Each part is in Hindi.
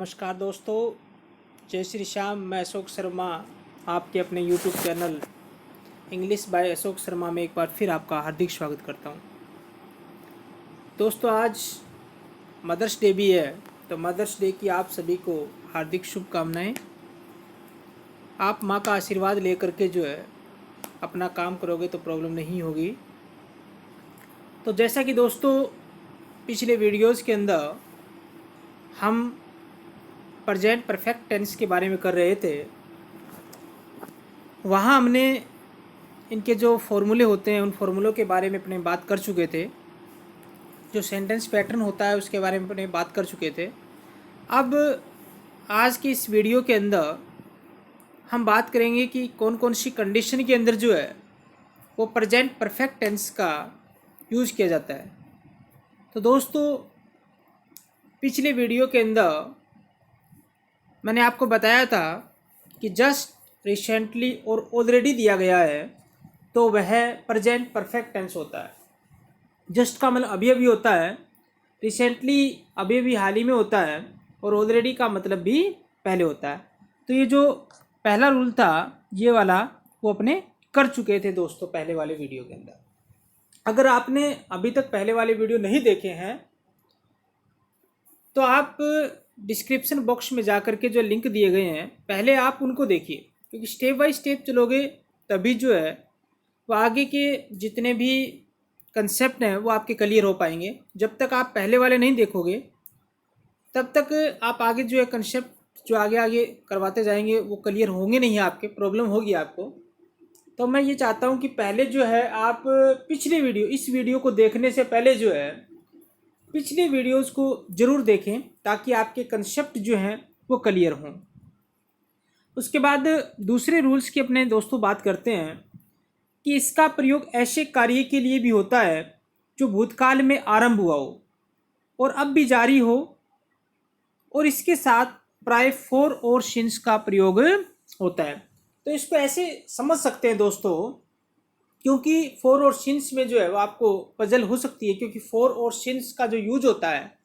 नमस्कार दोस्तों, जय श्री श्याम। मैं अशोक शर्मा आपके अपने YouTube channel English by Ashok Sharma में एक बार फिर आपका हार्दिक स्वागत करता हूं। दोस्तों, आज मदर्स डे भी है, तो मदर्स डे की आप सभी को हार्दिक शुभकामनाएं। आप माँ का आशीर्वाद लेकर के जो है अपना काम करोगे तो प्रॉब्लम नहीं होगी। तो जैसा कि दोस्तों पिछले वीडियोज़ के अंदर हम प्रेजेंट परफेक्ट टेंस के बारे में कर रहे थे, वहाँ हमने इनके जो फॉर्मूले होते हैं उन फॉर्मूलों के बारे में अपने बात कर चुके थे। जो सेंटेंस पैटर्न होता है उसके बारे में अपने बात कर चुके थे। अब आज की इस वीडियो के अंदर हम बात करेंगे कि कौन कौन सी कंडीशन के अंदर जो है वो प्रेजेंट परफेक्ट टेंस का यूज़ किया जाता है। तो दोस्तों, पिछले वीडियो के अंदर मैंने आपको बताया था कि जस्ट, रिसेंटली और ऑलरेडी दिया गया है तो वह प्रेजेंट परफेक्ट टेंस होता है। जस्ट का मतलब अभी अभी होता है, रिसेंटली अभी अभी हाल ही में होता है, और ऑलरेडी का मतलब भी पहले होता है। तो ये जो पहला रूल था ये वाला वो अपने कर चुके थे दोस्तों पहले वाले वीडियो के अंदर। अगर आपने अभी तक पहले वाले वीडियो नहीं देखे हैं तो आप डिस्क्रिप्शन बॉक्स में जा कर के जो लिंक दिए गए हैं पहले आप उनको देखिए, क्योंकि स्टेप बाय स्टेप चलोगे तभी जो है वो आगे के जितने भी कंसेप्ट हैं वो आपके क्लियर हो पाएंगे। जब तक आप पहले वाले नहीं देखोगे तब तक आप आगे जो है कंसेप्ट जो आगे आगे करवाते जाएंगे वो क्लियर होंगे नहीं, आपके प्रॉब्लम होगी आपको। तो मैं ये चाहता हूँ कि पहले जो है आप पिछले वीडियो, इस वीडियो को देखने से पहले जो है पिछले वीडियोस को ज़रूर देखें ताकि आपके कंसेप्ट जो हैं वो क्लियर हों। उसके बाद दूसरे रूल्स की अपने दोस्तों बात करते हैं कि इसका प्रयोग ऐसे कार्य के लिए भी होता है जो भूतकाल में आरंभ हुआ हो और अब भी जारी हो, और इसके साथ प्राय फोर और सिंस का प्रयोग होता है। तो इसको ऐसे समझ सकते हैं दोस्तों, क्योंकि फोर और सिंस में जो है वो आपको पजल हो सकती है, क्योंकि फोर और सिंस का जो यूज होता है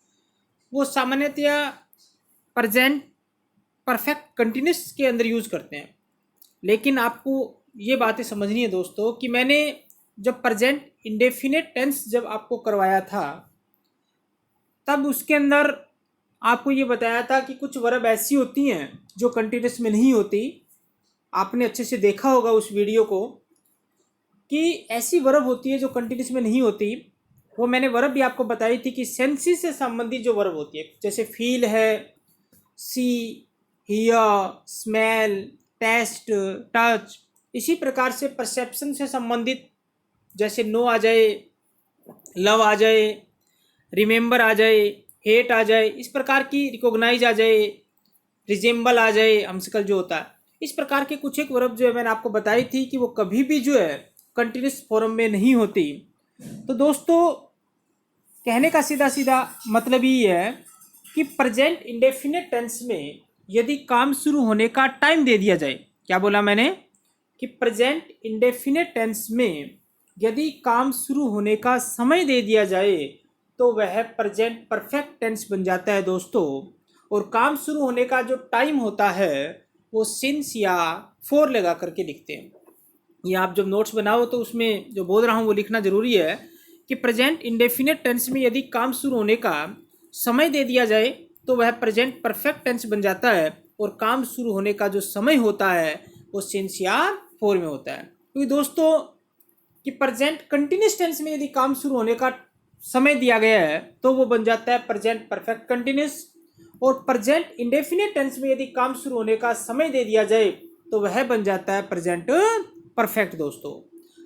वो सामान्यतया प्रेजेंट परफेक्ट कंटिन्यूस के अंदर यूज करते हैं। लेकिन आपको ये बातें समझनी है दोस्तों कि मैंने जब प्रेजेंट इंडेफिनिट टेंस जब आपको करवाया था तब उसके अंदर आपको ये बताया था कि कुछ वर्ब ऐसी होती हैं जो कंटिन्यूस में नहीं होती। आपने अच्छे से देखा होगा उस वीडियो को कि ऐसी वर्ब होती है जो कंटिन्यूस में नहीं होती। वो मैंने वर्ब भी आपको बताई थी कि सेंसेस से संबंधित जो वर्ब होती है, जैसे फील है, सी, हियर, स्मेल, टेस्ट, टच। इसी प्रकार से परसेप्शन से संबंधित जैसे नो आ जाए, लव आ जाए, रिमेंबर आ जाए, हेट आ जाए, इस प्रकार की रिकॉग्नाइज आ जाए, रिजेंबल आ जाए, हमसकल जो होता है, इस प्रकार के कुछ एक वर्ब जो है मैंने आपको बताई थी कि वो कभी भी जो है कंटिन्यूस फॉर्म में नहीं होती। तो दोस्तों, कहने का सीधा सीधा मतलब ये है कि प्रेजेंट इंडेफिनिट टेंस में यदि काम शुरू होने का टाइम दे दिया जाए, क्या बोला मैंने कि प्रेजेंट इंडेफिनिट टेंस में यदि काम शुरू होने का समय दे दिया जाए तो वह प्रेजेंट परफेक्ट टेंस बन जाता है दोस्तों। और काम शुरू होने का जो टाइम होता है वो सिंस या फोर लगा करके लिखते हैं। ये आप जब नोट्स बनाओ तो उसमें जो बोल रहा हूँ वो लिखना ज़रूरी है कि प्रेजेंट इंडेफिनिट टेंस में यदि काम शुरू होने का समय दे दिया जाए तो वह प्रेजेंट परफेक्ट टेंस बन जाता है, और काम शुरू होने का जो समय होता है वो सिंस या फोर में होता है। क्योंकि दोस्तों कि प्रेजेंट कंटिन्यूस टेंस में यदि काम शुरू होने का समय दिया गया है तो वो बन जाता है प्रेजेंट परफेक्ट कंटिन्यूस, और प्रेजेंट इंडेफिनिट टेंस में यदि काम शुरू होने का समय दे दिया जाए तो वह बन जाता है प्रेजेंट परफेक्ट दोस्तों।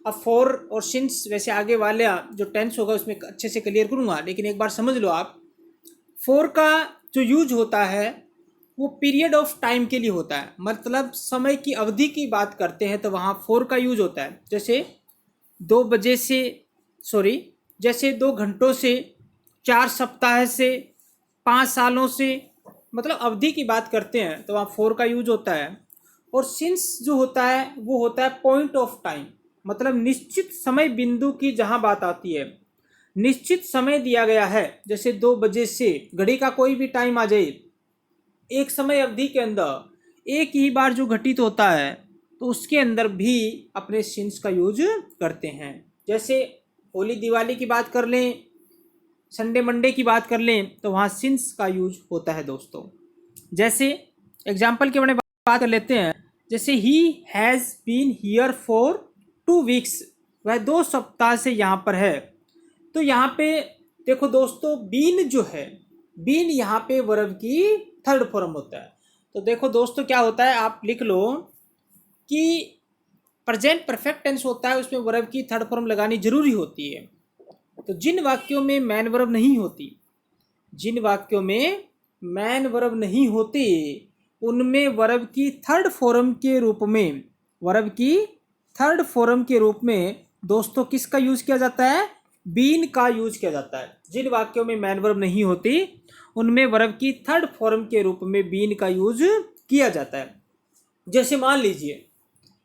अब फोर और सिंस वैसे आगे वाला जो टेंस होगा उसमें अच्छे से क्लियर करूंगा, लेकिन एक बार समझ लो आप, फोर का जो यूज होता है वो पीरियड ऑफ टाइम के लिए होता है, मतलब समय की अवधि की बात करते हैं तो वहाँ फोर का यूज होता है। जैसे 2 बजे से, जैसे 2 घंटों से, 4 सप्ताह से, 5 सालों से, मतलब अवधि की बात करते हैं तो वहाँ फोर का यूज होता है। और सिंस जो होता है वो होता है पॉइंट ऑफ टाइम, मतलब निश्चित समय बिंदु की जहाँ बात आती है, निश्चित समय दिया गया है, जैसे 2 बजे से, घड़ी का कोई भी टाइम आ जाए एक समय अवधि के अंदर एक ही बार जो घटित होता है तो उसके अंदर भी अपने सिंस का यूज करते हैं। जैसे होली दिवाली की बात कर लें, संडे मंडे की बात कर लें, तो वहाँ सिंस का यूज होता है दोस्तों। जैसे एग्जाम्पल के बड़े बात कर लेते हैं, जैसे he has been here for 2 weeks, वह 2 सप्ताह से यहाँ पर है। तो यहाँ पे देखो दोस्तों, बीन जो है, बीन यहाँ पे वर्ब की थर्ड फॉर्म होता है। तो देखो दोस्तों क्या होता है, आप लिख लो कि प्रेजेंट परफेक्ट टेंस होता है, उसमें वर्ब की थर्ड फॉर्म लगानी जरूरी होती है। तो जिन वाक्यों में मैन वर्ब नहीं होती, जिन वाक्यों में मैन वर्ब नहीं होती, उनमें वर्ब की थर्ड फॉर्म के रूप में, वर्ब की थर्ड फॉर्म के रूप में दोस्तों किसका यूज किया जाता है? बीन का यूज किया जाता है। जिन वाक्यों में मैन वर्ब नहीं होती, उनमें वर्ब की थर्ड फॉर्म के रूप में बीन का यूज किया जाता है। जैसे मान लीजिए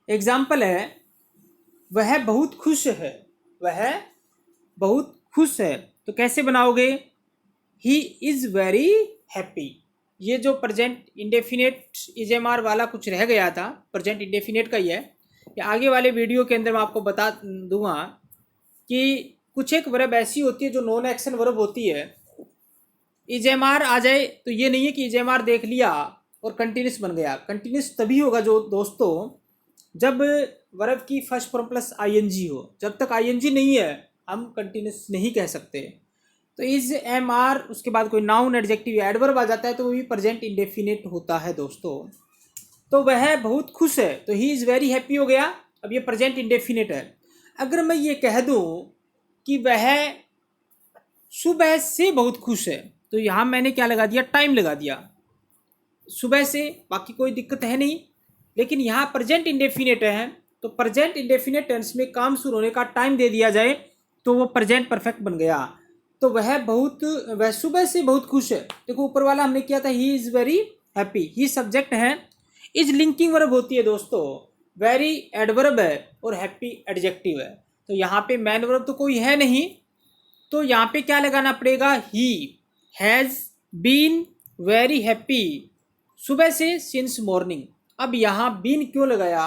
एग्जाम्पल है, वह बहुत खुश है, वह बहुत खुश है। तो कैसे बनाओगे? He is very happy. ये जो प्रेजेंट इंडेफिनेट इजेमार वाला कुछ रह गया था, प्रेजेंट इंडेफिनेट का ही है। ये आगे वाले वीडियो के अंदर मैं आपको बता दूंगा कि कुछ एक वर्ब ऐसी होती है जो नॉन एक्शन वर्ब होती है। इजेमार आ जाए तो ये नहीं है कि इजेमार देख लिया और कंटिन्यूस बन गया। कंटिन्यूस तभी होगा जो दोस्तों जब वर्ब की फर्स्ट फॉर्म प्लस आईएनजी हो। जब तक आईएनजी नहीं है हम कंटिन्यूस नहीं कह सकते। तो इज एम आर उसके बाद कोई नाउन एडजेक्टिव एडवर्ब आ जाता है तो वो भी प्रेजेंट इंडेफिनिट होता है दोस्तों। तो वह बहुत खुश है, तो ही इज़ वेरी हैप्पी हो गया। अब ये प्रेजेंट इंडेफिनिट है। अगर मैं ये कह दूं कि वह सुबह से बहुत खुश है, तो यहाँ मैंने क्या लगा दिया? टाइम लगा दिया। सुबह से, बाकी कोई दिक्कत है नहीं। लेकिन यहाँ प्रेजेंट इंडेफिनिट है, तो प्रेजेंट इंडेफिनिट टेंस में काम शुरू होने का टाइम दे दिया जाए तो वो प्रेजेंट परफेक्ट बन गया। तो वह सुबह से बहुत खुश है। देखो ऊपर वाला हमने किया था he is very happy, he subject है, इज लिंकिंग वर्ब होती है दोस्तों, वेरी एडवर्ब है और हैप्पी एडजेक्टिव है। तो यहाँ पे मैन वर्ब तो कोई है नहीं, तो यहाँ पे क्या लगाना पड़ेगा? He has been very happy, सुबह से, सिंस मॉर्निंग। अब यहाँ बीन क्यों लगाया?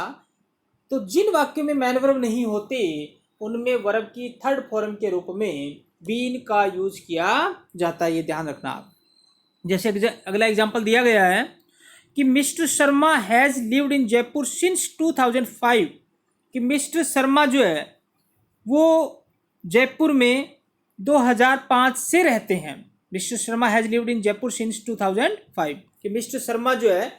तो जिन वाक्यों में मैन वर्ब नहीं होते उनमें वर्ब की थर्ड फॉर्म के रूप में बीन का यूज किया जाता है, ये ध्यान रखना आप। जैसे अगला एग्जांपल दिया गया है कि mister Sharma has lived in Jaipur since 2005, कि मिस्टर शर्मा जो है वो जयपुर में 2005 से रहते हैं। Mister Sharma has lived in Jaipur since 2005, कि मिस्टर शर्मा जो है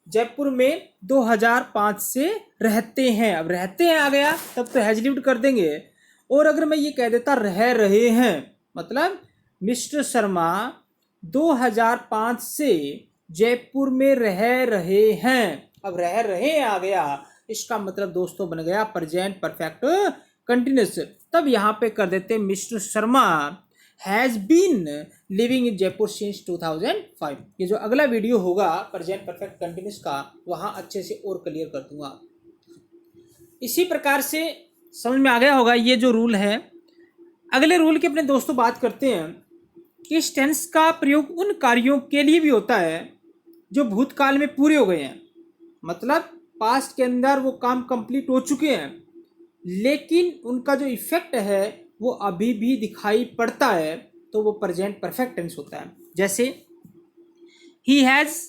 जयपुर में 2005 से रहते हैं। अब रहते हैं आ गया तब तो हैज़ लिव्ड कर देंगे। और अगर मैं ये कह देता रह रहे हैं, मतलब मिस्टर शर्मा 2005 से जयपुर में रह रहे हैं। अब रह रहे आ गया, इसका मतलब दोस्तों बन गया प्रेजेंट परफेक्ट कंटिन्यूस। तब यहाँ पे कर देते mister Sharma has been living in Jaipur since 2005। ये जो अगला वीडियो होगा प्रेजेंट परफेक्ट कंटिन्यूस का, वहाँ अच्छे से और क्लियर कर दूंगा। इसी प्रकार से समझ में आ गया होगा ये जो रूल है। अगले रूल की अपने दोस्तों बात करते हैं कि इस टेंस का प्रयोग उन कार्यों के लिए भी होता है जो भूतकाल में पूरे हो गए हैं, मतलब पास्ट के अंदर वो काम कंप्लीट हो चुके हैं, लेकिन उनका जो इफेक्ट है वो अभी भी दिखाई पड़ता है, तो वो प्रेजेंट परफेक्ट टेंस होता है। जैसे he has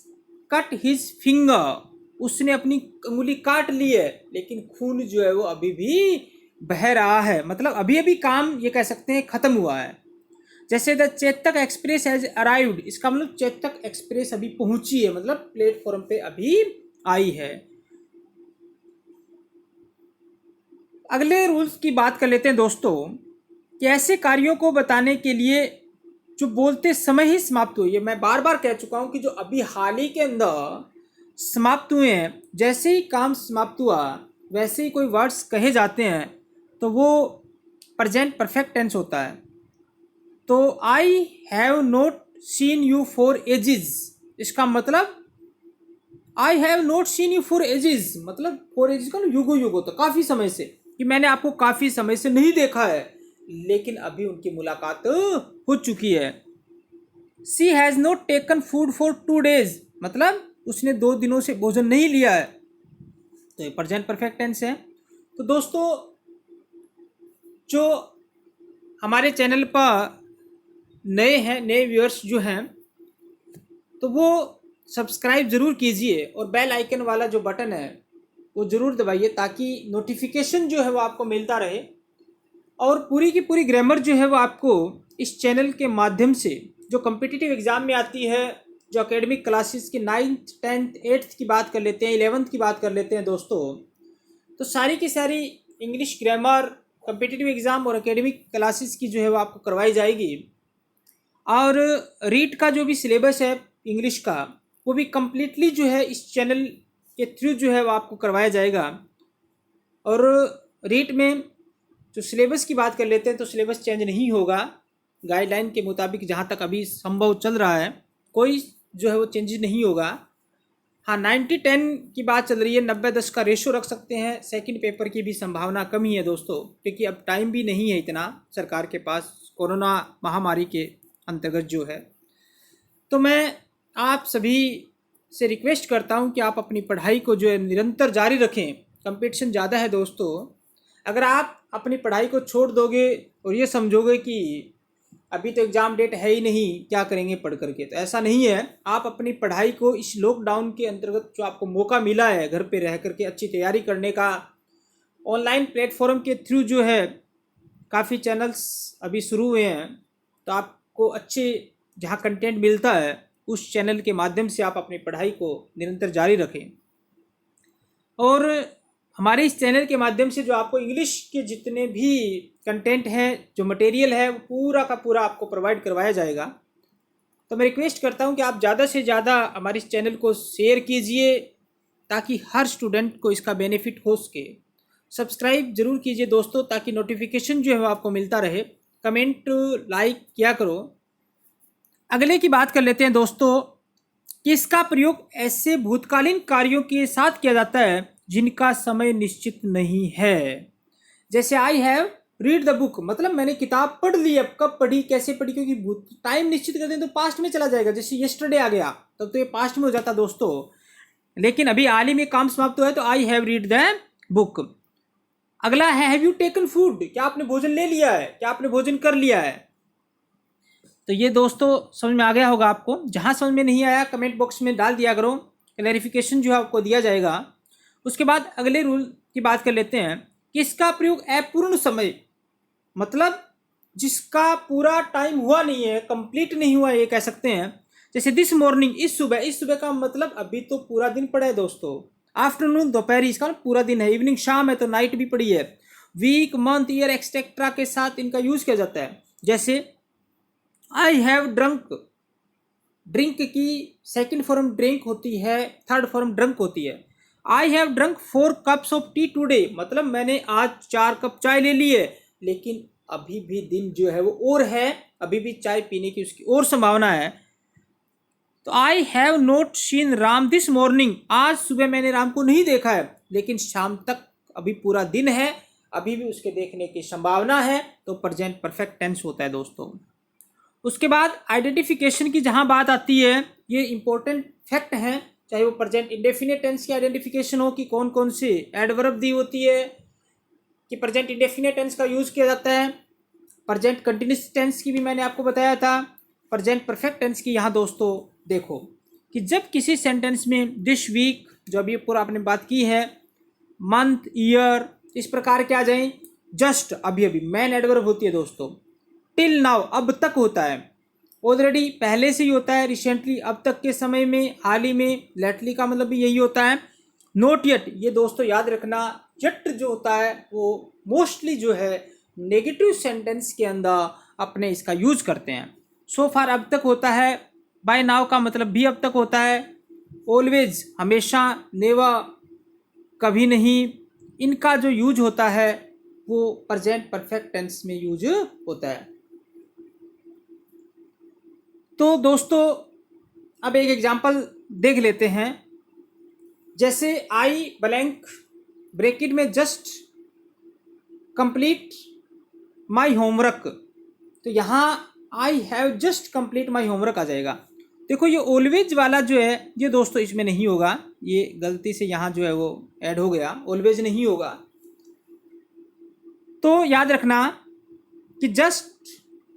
cut his finger, उसने अपनी उंगली काट ली है, लेकिन खून जो है वो अभी भी बह रहा है, मतलब अभी अभी काम ये कह सकते हैं खत्म हुआ है। जैसे the Chetak express has arrived, इसका मतलब चेतक एक्सप्रेस अभी पहुंची है, मतलब प्लेटफॉर्म पे अभी आई है। अगले रूल्स की बात कर लेते हैं दोस्तों कि ऐसे कार्यों को बताने के लिए जो बोलते समय ही समाप्त हुई है। मैं बार बार कह चुका हूं कि जो अभी हाल ही के अंदर समाप्त हुए हैं, जैसे ही काम समाप्त हुआ वैसे ही कोई वर्ड्स कहे जाते हैं तो वो प्रेजेंट परफेक्ट टेंस होता है। तो I have not seen you for ages, इसका मतलब I have not seen you for ages, मतलब फॉर एजेस का युगो युगो, तो काफ़ी समय से, कि मैंने आपको काफ़ी समय से नहीं देखा है, लेकिन अभी उनकी मुलाकात हो चुकी है। She has not taken food for 2 days, मतलब उसने 2 दिनों से भोजन नहीं लिया है, तो ये प्रेजेंट परफेक्ट टेंस है। तो दोस्तों, जो हमारे चैनल पर नए हैं, नए व्यूअर्स जो हैं, तो वो सब्सक्राइब ज़रूर कीजिए और बेल आइकन वाला जो बटन है वो ज़रूर दबाइए, ताकि नोटिफिकेशन जो है वो आपको मिलता रहे। और पूरी की पूरी ग्रामर जो है वो आपको इस चैनल के माध्यम से, जो कम्पिटिटिव एग्ज़ाम में आती है, जो एकेडमिक क्लासेस की 9th 10th 8th की बात कर लेते हैं, 11th की बात कर लेते हैं दोस्तों, तो सारी की सारी इंग्लिश ग्रामर कम्पिटिटिव एग्ज़ाम और एकेडमिक क्लासेस की जो है वो आपको करवाई जाएगी। और रीट का जो भी सिलेबस है इंग्लिश का, वो भी कम्प्लीटली जो है इस चैनल के थ्रू जो है वो आपको करवाया जाएगा। और रीट में जो सिलेबस की बात कर लेते हैं, तो सिलेबस चेंज नहीं होगा, गाइडलाइन के मुताबिक जहाँ तक अभी संभव चल रहा है कोई जो है वो चेंजेस नहीं होगा। हाँ, 90-10 की बात चल रही है, 90-10 का रेशो रख सकते हैं। सेकंड पेपर की भी संभावना कम ही है दोस्तों, क्योंकि अब टाइम भी नहीं है इतना सरकार के पास कोरोना महामारी के अंतर्गत जो है। तो मैं आप सभी से रिक्वेस्ट करता हूं कि आप अपनी पढ़ाई को जो है निरंतर जारी रखें। कंपटीशन ज़्यादा है दोस्तों, अगर आप अपनी पढ़ाई को छोड़ दोगे और ये समझोगे कि अभी तो एग्ज़ाम डेट है ही नहीं, क्या करेंगे पढ़ करके, तो ऐसा नहीं है। आप अपनी पढ़ाई को इस लॉकडाउन के अंतर्गत जो आपको मौका मिला है घर पे रह करके अच्छी तैयारी करने का, ऑनलाइन प्लेटफॉर्म के थ्रू जो है काफ़ी चैनल्स अभी शुरू हुए हैं, तो आपको अच्छे जहाँ कंटेंट मिलता है उस चैनल के माध्यम से आप अपनी पढ़ाई को निरंतर जारी रखें। और हमारे इस चैनल के माध्यम से जो आपको इंग्लिश के जितने भी कंटेंट हैं, जो मटेरियल है, वो पूरा का पूरा आपको प्रोवाइड करवाया जाएगा। तो मैं रिक्वेस्ट करता हूं कि आप ज़्यादा से ज़्यादा हमारे इस चैनल को शेयर कीजिए, ताकि हर स्टूडेंट को इसका बेनिफिट हो सके। सब्सक्राइब ज़रूर कीजिए दोस्तों, ताकि नोटिफिकेशन जो है वो आपको मिलता रहे। कमेंट लाइक किया करो। अगले की बात कर लेते हैं दोस्तों, कि इसका प्रयोग ऐसे भूतकालीन कार्यों के साथ किया जाता है जिनका समय निश्चित नहीं है। जैसे I have read the book, मतलब मैंने किताब पढ़ ली। अब कब पढ़ी, कैसे पढ़ी, क्योंकि टाइम निश्चित कर दें तो पास्ट में चला जाएगा। जैसे यस्टरडे आ गया तब तो ये पास्ट में हो जाता दोस्तों, लेकिन अभी हाल ही में काम समाप्त हुआ है, तो I have read the book. अगला है हैव यू टेकन फूड, क्या आपने भोजन ले लिया है, क्या आपने भोजन कर लिया है। तो ये दोस्तों समझ में आ गया होगा आपको। जहाँ समझ में नहीं आया कमेंट बॉक्स में डाल दिया करो, क्लैरिफिकेशन जो है आपको दिया जाएगा। उसके बाद अगले रूल की बात कर लेते हैं कि इसका प्रयोग अपूर्ण समय, मतलब जिसका पूरा टाइम हुआ नहीं है, कंप्लीट नहीं हुआ, ये कह सकते हैं। जैसे दिस मॉर्निंग, इस सुबह, इस सुबह का मतलब अभी तो पूरा दिन पड़ा है दोस्तों। आफ्टरनून दोपहर, इसका पूरा दिन है। इवनिंग शाम है, तो नाइट भी पड़ी है। वीक, मंथ, ईयर, एक्सेट्रा के साथ इनका यूज किया जाता है। जैसे आई हैव ड्रंक, ड्रिंक की सेकंड फॉर्म ड्रिंक होती है, थर्ड फॉर्म ड्रंक होती है। I have drunk 4 cups of T today, मतलब मैंने आज 4 कप चाय ले ली है, लेकिन अभी भी दिन जो है वो और है, अभी भी चाय पीने की उसकी और संभावना है। तो I have not seen Ram this morning, आज सुबह मैंने राम को नहीं देखा है, लेकिन शाम तक अभी पूरा दिन है, अभी भी उसके देखने की संभावना है। तो प्रेजेंट परफेक्ट टेंस होता है दोस्तों। उसके बाद आइडेंटिफिकेशन की जहां बात आती है, ये इंपॉर्टेंट फैक्ट है, चाहे वो प्रेजेंट इंडेफिनिट टेंस की आइडेंटिफिकेशन हो कि कौन कौन सी एडवर्ब दी होती है, कि प्रेजेंट इंडेफिनिट टेंस का यूज किया जाता है। प्रेजेंट कंटिन्यूअस टेंस की भी मैंने आपको बताया था। प्रेजेंट परफेक्ट टेंस की यहाँ दोस्तों देखो कि जब किसी सेंटेंस में दिस वीक, जो अभी पूरा आपने बात की है, मंथ, ईयर, इस प्रकार के आ जाए। जस्ट, अभी अभी, मैन एडवर्ब होती है दोस्तों। टिल नाउ, अब तक होता है। ऑलरेडी, पहले से ही होता है। रिसेंटली, अब तक के समय में, हाल ही में। लेटली का मतलब भी यही होता है। नोट येट, ये दोस्तों याद रखना, येट जो होता है वो मोस्टली जो है नेगेटिव सेंटेंस के अंदर अपने इसका यूज करते हैं। सो फार अब तक होता है। बाय नाउ का मतलब भी अब तक होता है। ऑलवेज, हमेशा। नेवर, कभी नहीं। इनका जो यूज होता है वो प्रेजेंट परफेक्ट टेंस में यूज होता है। तो दोस्तों अब एक एग्जांपल देख लेते हैं। जैसे आई ब्लैंक ब्रैकेट में जस्ट कंप्लीट माय होमवर्क, तो यहाँ I have just complete my homework आ जाएगा। देखो ये ऑलवेज वाला जो है ये दोस्तों इसमें नहीं होगा, ये गलती से यहाँ जो है वो ऐड हो गया, ऑलवेज नहीं होगा। तो याद रखना कि जस्ट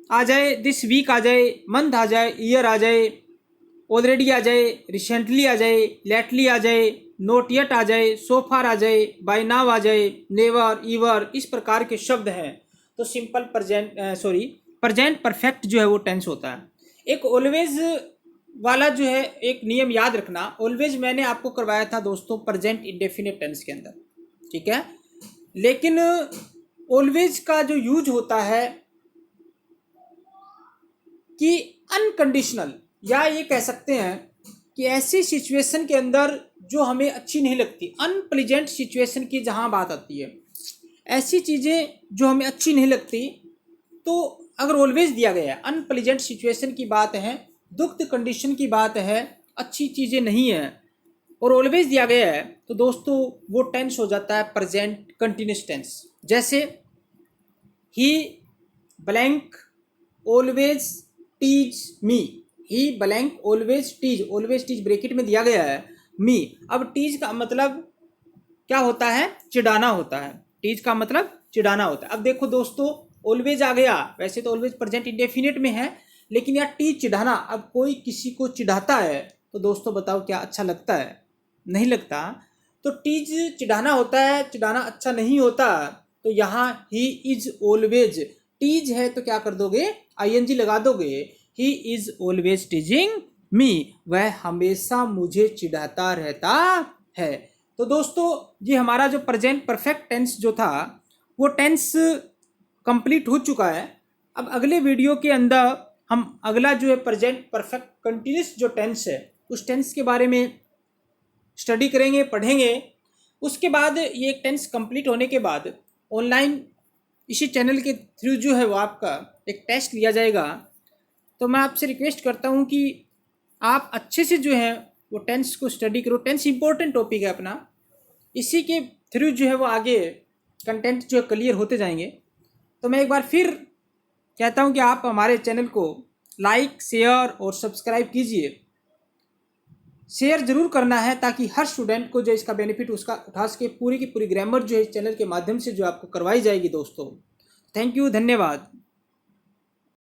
आ जाए, दिस वीक आ जाए, मंथ आ जाए, ईयर आ जाए, ऑलरेडी आ जाए, रिसेंटली आ जाए, लेटली आ जाए, नोट येट आ जाए, सो फार आ जाए, बाय नाउ आ जाए, नेवर, ईवर, इस प्रकार के शब्द हैं तो सिंपल प्रेजेंट परफेक्ट जो है वो टेंस होता है। एक ऑलवेज वाला जो है एक नियम याद रखना, ऑलवेज मैंने आपको करवाया था दोस्तों प्रेजेंट इंडेफिनिट टेंस के अंदर, ठीक है। लेकिन ऑलवेज का जो यूज होता है कि अनकंडीशनल, या ये कह सकते हैं कि ऐसी सिचुएशन के अंदर जो हमें अच्छी नहीं लगती, अनप्लीजेंट सिचुएशन की जहाँ बात आती है, ऐसी चीज़ें जो हमें अच्छी नहीं लगती, तो अगर ऑलवेज दिया गया है, अनप्लीजेंट सिचुएशन की बात है, दुखद कंडीशन की बात है, अच्छी चीज़ें नहीं है और ऑलवेज दिया गया है, तो दोस्तों वो टेंस हो जाता है प्रेजेंट कंटिन्यूस टेंस। जैसे he blank always tease me, he blank always tease bracket में दिया गया है मी। अब टीज का मतलब क्या होता है? चिढ़ाना होता है। टीज का मतलब चिढ़ाना होता है। अब देखो दोस्तों ऑलवेज आ गया, वैसे तो ऑलवेज प्रेजेंट इंडेफिनिट में है, लेकिन यार टीज चिढ़ाना, अब कोई किसी को चिढ़ाता है तो दोस्तों बताओ क्या अच्छा लगता है? नहीं लगता। तो टीज चिढ़ाना होता है, चिढ़ाना अच्छा नहीं होता। तो यहाँ ही इज ऑलवेज, टीज है तो क्या कर दोगे? आईएनजी लगा दोगे। ही इज ऑलवेज टीजिंग मी, वह हमेशा मुझे चिढ़ाता रहता है। तो दोस्तों ये हमारा जो प्रेजेंट परफेक्ट टेंस जो था वो टेंस कंप्लीट हो चुका है। अब अगले वीडियो के अंदर हम अगला जो है प्रेजेंट परफेक्ट कंटिन्यूस जो टेंस है उस टेंस के बारे में स्टडी करेंगे, पढ़ेंगे। उसके बाद ये एक टेंस कंप्लीट होने के बाद ऑनलाइन इसी चैनल के थ्रू जो है वो आपका एक टेस्ट लिया जाएगा। तो मैं आपसे रिक्वेस्ट करता हूँ कि आप अच्छे से जो है वो टेंस को स्टडी करो। टेंस इंपॉर्टेंट टॉपिक है अपना, इसी के थ्रू जो है वो आगे कंटेंट जो है क्लियर होते जाएंगे। तो मैं एक बार फिर कहता हूँ कि आप हमारे चैनल को लाइक, शेयर और सब्सक्राइब कीजिए। शेयर जरूर करना है ताकि हर स्टूडेंट को जो इसका बेनिफिट उसका उठा सके। पूरी की पूरी ग्रामर जो है इस चैनल के माध्यम से जो आपको करवाई जाएगी दोस्तों। थैंक यू, धन्यवाद।